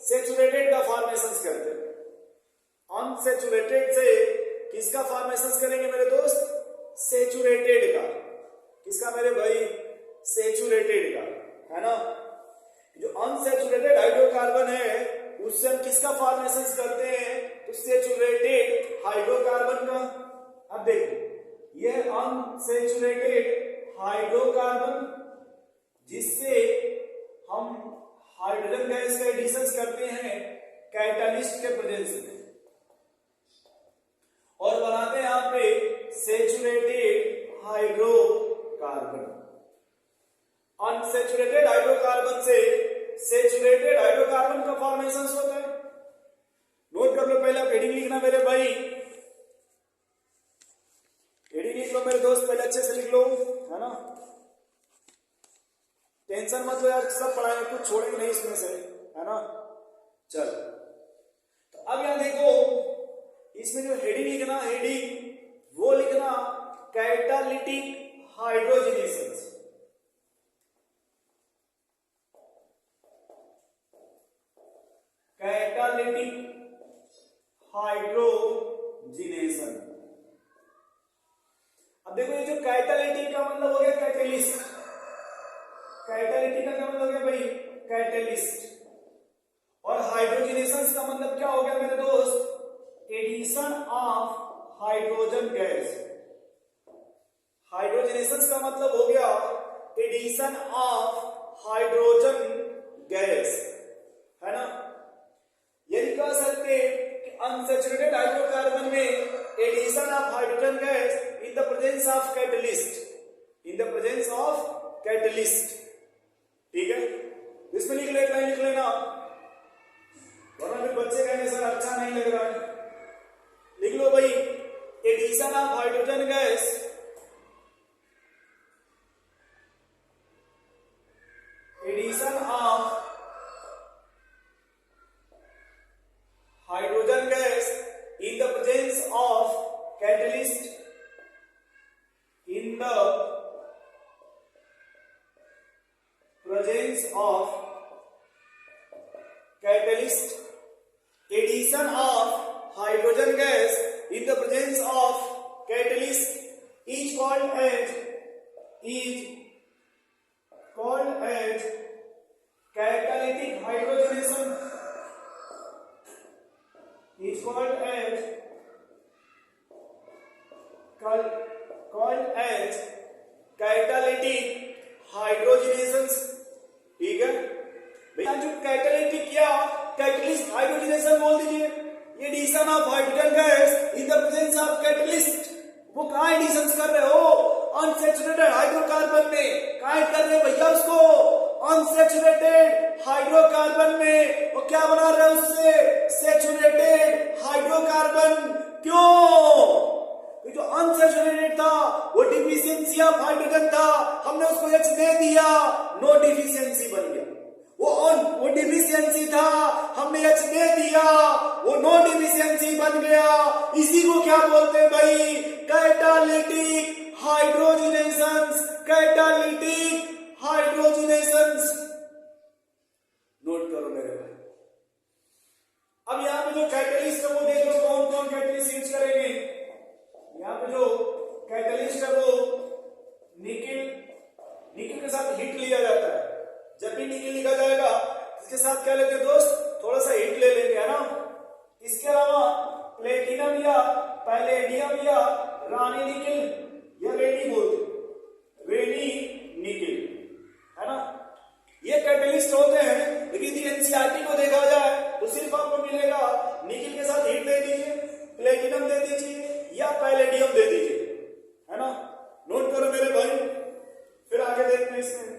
सैचुरेटेड का फॉर्मेशन करते हैं। अनसैचुरेटेड से किसका फॉर्मेशन करेंगे मेरे दोस्त? सैचुरेटेड का। किसका मेरे भाई? सैचुरेटेड का, है ना। जो अनसैचुरेटेड हाइड्रोकार्बन है उससे हम किसका फॉर्मेशन करते हैं? तो सैचुरेटेड हाइड्रोकार्बन का। अब देखो, यह अनसैचुरेटेड हाइड्रोकार्बन जिससे हम हाइड्रोजन गैस का एडिशन करते हैं कैटालिस्ट के प्रेजेंस में और बनाते हैं यहाँ पे सैचुरेटेड हाइड्रोकार्बन। अनसैचुरेटेड हाइड्रोकार्बन से सैचुरेटेड हाइड्रोकार्बन का फॉर्मेशन होता है। नोट कर लो, पहले आप हेडिंग लिखना मेरे भाई, हेडिंग लिख लो मेरे दोस्त, पहले अच्छे से लिख लो, है ना। टेंशन मत लो यार, सब पढ़ाएंगे, कुछ छोड़ेंगे नहीं इसमें से, है ना। चल, तो अब यहां देखो, इसमें जो हेडिंग लिखना, हेडिंग वो लिखना कैटालिटिक हाइड्रोजनेशन। Catalytic hydrogenation. अब देखो, ये जो कैटालिटिक का मतलब हो गया कैटलिस्ट। कैटालिटिक का क्या मतलब हो गया भाई? कैटलिस्ट। और हाइड्रोजनेशन का मतलब क्या हो गया मेरे दोस्त? Addition of hydrogen gas. Hydrogenation का मतलब हो गया एडिशन ऑफ हाइड्रोजन गैस, है ना। यही कह सकते कि अनसैचुरेटेड हाइड्रोकार्बन में addition of hydrogen gas in the presence of catalyst, in the presence of catalyst. ठीक है, इसमें लिख ले, लाइन लिख लेना, वरना फिर बच्चे कहेंगे सर अच्छा नहीं लग रहा है। लिख लो भाई, addition of hydrogen gas addition of hydrogen gas in the presence of catalyst, in the presence of catalyst, addition of hydrogen gas in the presence of catalyst is called as catalytic hydrogenation, is called as catalytic hydrogenation. ठीक है भैया, जो कैटालिटिक या कैटलिस्ट हाइड्रोजनेशन बोल दीजिए। ये addition of hydrogen gas in the presence of catalyst, वो कहां एडिशन कर रहे हो? अनसैचुरेटेड हाइड्रोकार्बन में। कहां कर रहे भैया उसको? अनसैचुरेटेड हाइड्रोकार्बन में। वो क्या बना रहे हैं उससे? Saturated hydrocarbon. क्यों? जो अनसैचुरेटेड था वो डिफिशियंसी ऑफ हाइड्रोजन था, हमने उसको H दे दिया, नो डिफिशियंसी बन गया। वो डिफिशियंसी था, हमने H दे दिया, वो नो डिफिशियंसी बन गया। इसी को क्या बोलते हैं भाई? Catalytic hydrogenation. Catalytic hydrogenation. Note करो मेरे भाई। अब यहां पे जो कैटलिस्ट है वो देख लो, कौन कौन कैटलिस्ट यूज करेंगे। यहाँ पे जो कैटलिस्ट है वो निकिल के साथ हिट लिया जाता है। जब भी निकल लिखा जाएगा इसके साथ क्या लेते हैं दोस्त, थोड़ा सा हिट ले लेंगे, है ना। इसके अलावा प्लेटिनम या पैलेडियम या रानी निकल या रेडी बोलते, रेडी निकल, है ना। ये कैटलिस्ट होते हैं, लेकिन यदि एनसीईआरटी को देखा जाए तो सिर्फ आपको मिलेगा निकल के साथ हिट दे दीजिए, प्लेटिनम दे दीजिए या पैलेडियम दे दीजिए, है ना। नोट करो मेरे भाई, फिर आगे देखते हैं इसमें।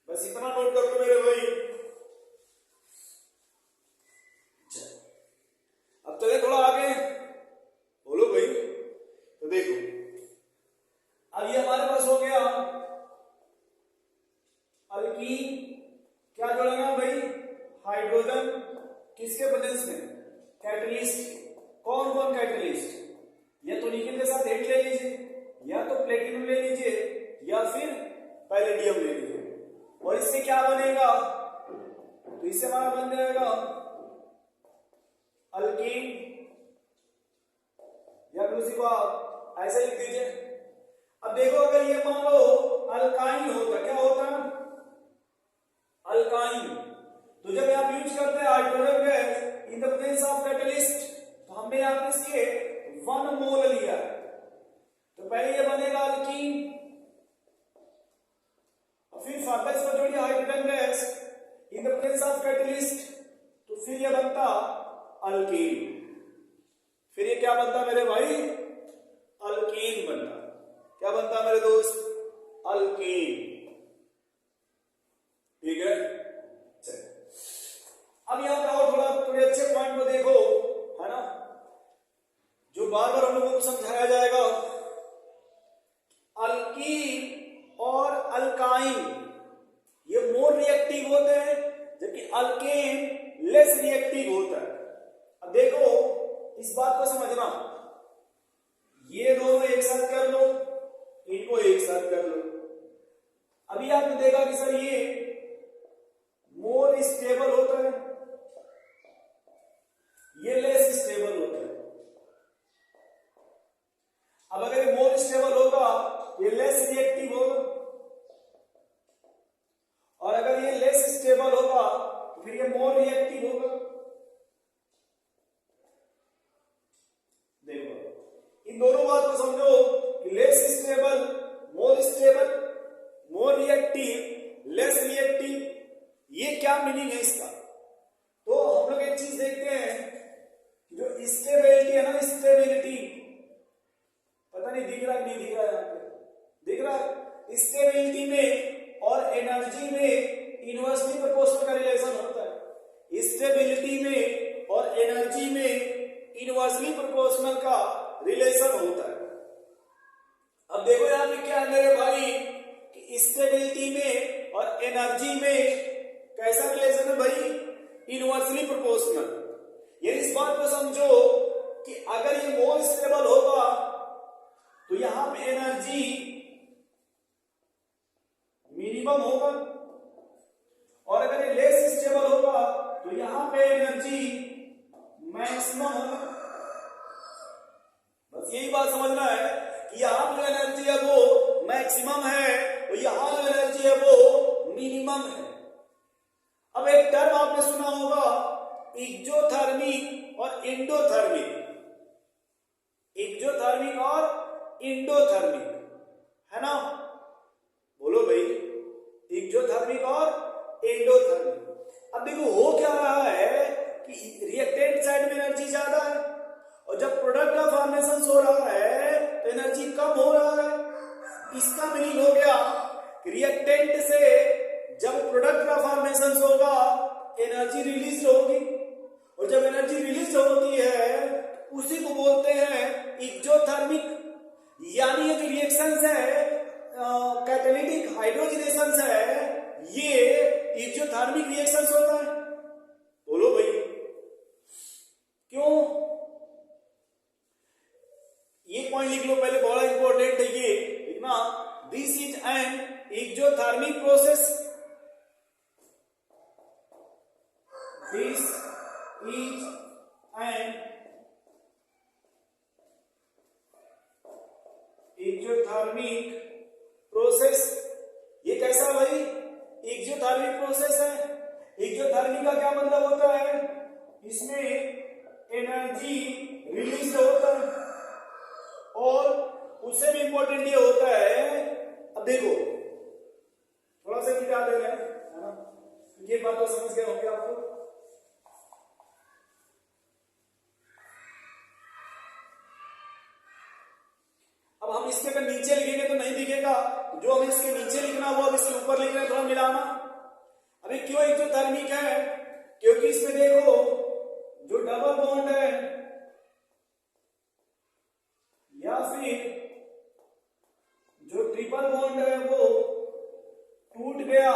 बस इतना नोट कर लो मेरे भाई। अब चले थोड़ा आगे, बोलो भाई। तो देखो अब ये हमारे पास हो गया अल्कीन, क्या जोड़ेंगे भाई, हाइड्रोजन किसके प्रेजेंस में, कैटलिस्ट। कौन कौन कैटलिस्ट, या तो निकल के साथ हिट ले लीजिए, या तो प्लेटिनम ले लीजिए, या फिर पैलेडियम ले लीजिए। और इससे क्या बनेगा, तो इससे हमारा बन जाएगा अल्कीन, या फिर उसी को आप ऐसे लिख दीजिए। अब देखो अगर ये मान लो अल्काइन होता, क्या होता है अल्काइन, तो जब आप यूज करते हैं hydrogen gas in the presence of catalyst, तो हमने यहां पे इसके 1 मोल लिया, तो पहले ये बनेगा अल्कीन, फिर फर्दर इसको जोड़िए hydrogen gas in the presence of catalyst, तो फिर ये बनता अल्कीन। फिर ये क्या बनता मेरे भाई, अल्कीन बनता। क्या बनता मेरे दोस्त, अल्कीन, ठीक है। चलिए अब यहां पे और थोड़े अच्छे पॉइंट को देखो, है ना, जो बार बार हम लोगों को समझाया जाएगा। अल्कीन और अल्काइन ये मोर रिएक्टिव होते हैं, जबकि अल्केन लेस रिएक्टिव होता है। अब देखो इस बात को समझना, ये दोनों एक साथ कर लो, इनको एक साथ कर लो। अभी आपने देखा कि सर ये मोर स्टेबल होता है, ये लेस स्टेबल होता है। अब अगर ये मोर स्टेबल होगा, ये लेस रिएक्टिव होगा, और अगर ये लेस स्टेबल होगा तो फिर ये मोर रिएक्टिव होगा। देखो इन दोनों बात को समझो कि less stable, more reactive, less reactive, ये क्या मीनिंग है इसका। तो हम लोग एक चीज देखते हैं, जो स्टेबिलिटी है ना, स्टेबिलिटी, पता नहीं दिख रहा नहीं दिख रहा, यहां पे दिख रहा है, स्टेबिलिटी में और एनर्जी में इनवर्सली प्रोपोर्शनल का रिलेशन होता है। स्टेबिलिटी में और एनर्जी में इनवर्सली प्रोपोर्शनल का रिलेशन होता है। अब देखो यहां पे क्या है मेरे भाई, कि स्टेबिलिटी में और एनर्जी में कैसा रिलेशन है भाई, इनवर्सली प्रोपोर्शनल। ये इस बात को समझो कि अगर ये मोर स्टेबल होगा तो यहां पे एनर्जी मिनिमम होगा, और अगर ये लेस स्टेबल होगा तो यहां पे एनर्जी मैक्सिमम होगा। बस यही बात समझना है कि यहां पे एनर्जी है वो मैक्सिमम है, और यहां जो एनर्जी है वो मिनिमम है। अब एक टर्म आपने सुना होगा, एक्सोथर्मिक और एंडोथर्मिक, एक्सोथर्मिक और एंडोथर्मिक, है ना, बोलो भाई, एक्सोथर्मिक और एंडोथर्मिक। अब देखो हो क्या रहा है कि रिएक्टेंट साइड में एनर्जी ज्यादा है, और जब प्रोडक्ट का फॉर्मेशन हो रहा है तो एनर्जी कम हो रहा है। इसका मीनिंग हो गया कि रिएक्टेंट से जब प्रोडक्ट का फॉर्मेशन होगा एनर्जी रिलीज होगी, और जब एनर्जी रिलीज होती है उसी को बोलते हैं एक्सोथर्मिक। यानी ये जो रिएक्शंस है, कैटालिटिक हाइड्रोजनेशंस है, ये एक्सोथर्मिक रिएक्शंस होता है। बोलो भाई, क्यों? ये पॉइंट लिख लो पहले, बड़ा इंपॉर्टेंट है ये लिखना। This is an exothermic process. This is an exothermic process. ये कैसा भाई? एक्सोथर्मिक प्रोसेस है। एक्सोथर्मिक का क्या मतलब होता है? इसमें एनर्जी रिलीज होता है, और उससे भी इंपॉर्टेंट ये होता है, अब देखो थोड़ा सा क्या दे रहे हैं, है ना, ये बात तो समझ गए होंगे आपको। अब हम इसके अगर नीचे लिखेंगे तो नहीं दिखेगा, जो हमें इसके नीचे लिखना वो अब इसके ऊपर लिखना है, थोड़ा मिलाना। अभी क्यों एक्सोथर्मिक है? क्योंकि इसमें देखो जो डबल बॉन्ड है या फिर जो ट्रिपल बॉन्ड है वो टूट गया,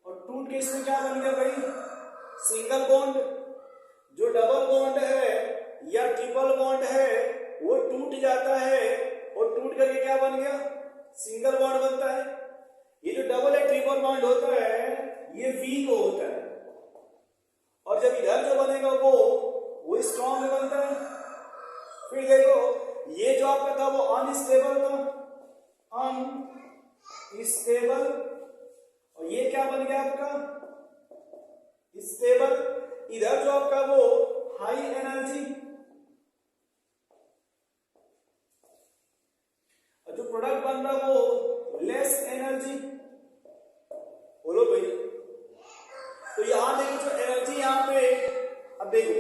और टूट के इसमें क्या बन गया भाई? Single bond. जो डबल बॉन्ड है या ट्रिपल बॉन्ड है वो टूट जाता है, और टूट करके क्या बन गया? सिंगल बॉन्ड बनता है। ये जो डबल या ट्रिपल बॉन्ड होता है ये वीक होता है, और जब इधर जो बनेगा वो स्ट्रॉन्ग बनता है। फिर देखो ये जो आपका था वो अनस्टेबल था, अनस्टेबल, और ये क्या बन गया आपका? स्टेबल। इधर जो आपका वो हाई एनर्जी, और जो प्रोडक्ट बन रहा वो लेस एनर्जी। बोलो भाई। तो यहां देखो जो एनर्जी यहां पे, अब देखो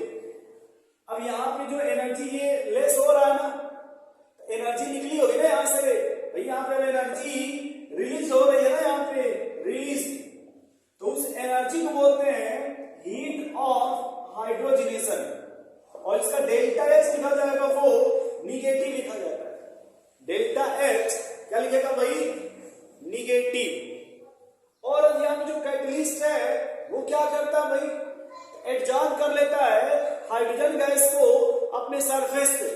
अब यहां पे जो एनर्जी ये लेस हो रहा है ना, तो एनर्जी निकली होगी ना यहां से भाई, यहां पे एनर्जी रिलीज हो रही है ना, यहां पे रिलीज, तो उस एनर्जी को बोलते हैं हीट ऑफ हाइड्रोजनेशन, और इसका डेल्टा एच लिखा जाएगा वो निगेटिव लिखा जाता है। डेल्टा एच क्या लिखेगा भाई? निगेटिव। और यहां पे जो कैटलिस्ट है वो क्या करता है भाई? एडजॉर्ब कर लेता है हाइड्रोजन गैस को अपने सरफेस पे।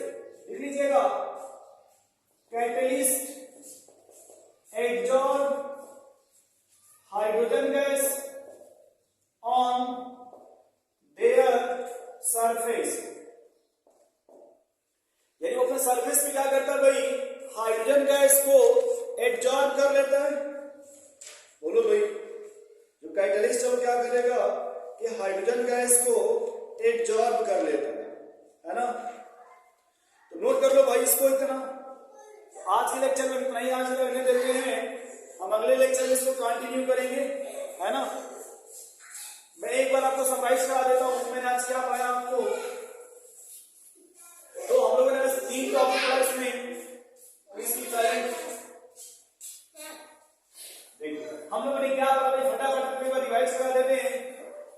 लिख लीजिएगा, catalyst adsorb hydrogen gas on their surface. यानी वो अपने सरफेस पे क्या करता है भाई? हाइड्रोजन गैस को एडजॉर्ब कर लेता है। बोलो भाई। जो कैटलिस्ट है वो क्या करेगा कि हाइड्रोजन गैस को एडजॉर्ब कर लेता है ना। तो नोट कर लो भाई इसको इतना। आज के लेक्चर में इतना ही आज लगने देते हैं, हम अगले लेक्चर में इसको कंटिन्यू करेंगे, है ना। मैं एक बार आपको समराइज करा देता हूं मैंने आज क्या पढ़ाया आपको। तो हम लोगों ने 3 टॉपिक पढ़ा इसमें। इसकी करंट देखो हम लोगों ने क्या पढ़ा भाई, फटाफट पेपर रिवाइज करा देते हैं।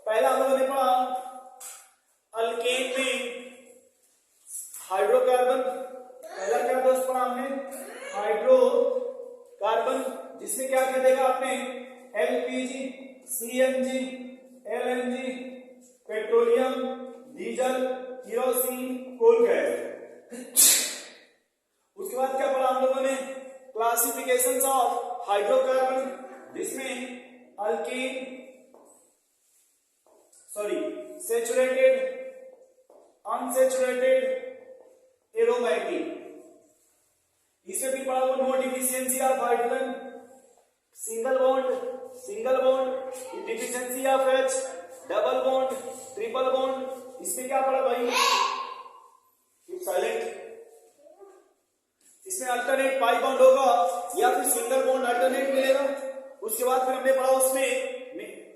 पहला हम लोगों ने पढ़ा अल्केन में हाइड्रोकार्बन। पहला क्या दोस्त पढ़ा हमने? हाइड्रोकार्बन, जिसमें क्या क्या देखा आपने? LPG, CNG, LNG, petroleum, diesel, kerosene, coal gas. उसके बाद क्या पढ़ा हम लोगों ने? क्लासिफिकेशंस ऑफ हाइड्रोकार्बन, जिसमें अल्केन, सैचुरेटेड, अनसैचुरेटेड, एरोमेटिक। इसे भी पढ़ा वो no deficiency of hydrogen, single bond, deficiency of H, double bond, triple bond. इसमें क्या पढ़ा भाई? साइलेंट। इसमें अल्टरनेट पाई बॉन्ड होगा या फिर सिंगल बॉन्ड अल्टरनेट मिलेगा। उसके बाद फिर हमने पढ़ा उसमें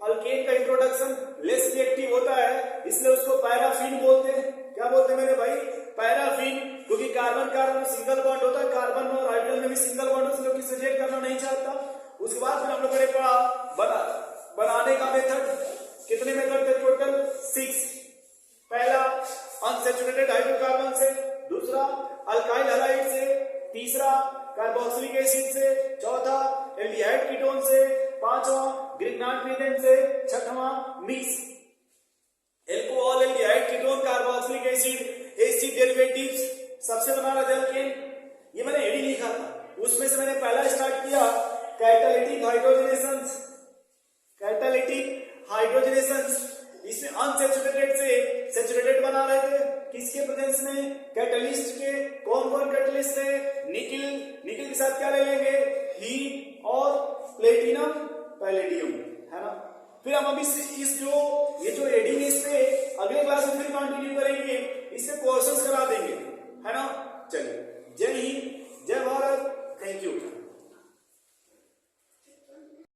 अल्केन का इंट्रोडक्शन लेस रिएक्टिव होता है, इसलिए उसको पैराफिन बोलते हैं। क्या बोलते हैं मेरे भाई? पैराफिन, क्योंकि कार्बन कार्बन सिंगल बॉन्ड होता है, कार्बन में और हाइड्रोजन में भी सिंगल बॉन्ड होता है, इसलिए रिजेक्ट करना नहीं चाहता। उसके बाद फिर हम लोगों ने पढ़ा बनाने का मेथड। कितने मेथड थे टोटल? 6। पहला अनसैचुरेटेड हाइड्रोकार्बन से, दूसरा अल्काइल हैलाइड से, तीसरा कार्बोक्सिलिक एसिड से, चौथा एल्डिहाइड कीटोन से, पांचवा ग्रिग्नार्ड मीथेन से, छठवां mix alcohol aldehyde acid derivatives सबसे बना रहा था एल्केन, ये मैंने एडी लिखा था, उसमें से मैंने पहला स्टार्ट किया कैटालिटिक हाइड्रोजनेशन, इसमें अनसैचुरेटेड से सैचुरेटेड बना रहे थे, किसके प्रेजेंस में, कैटलिस्ट के। कौन कौन कैटलिस्ट है, निकिल के साथ क्या ले लेंगे, हीट और प्लेटिनम पैलेडियम, है ना। फिर हम अभी इस जो एडिंग इस पे अगले क्लास में फिर कंटिन्यू करेंगे, इससे क्वेश्चंस करा देंगे, है ना। चलिए, जय हिंद, जय भारत, थैंक यू।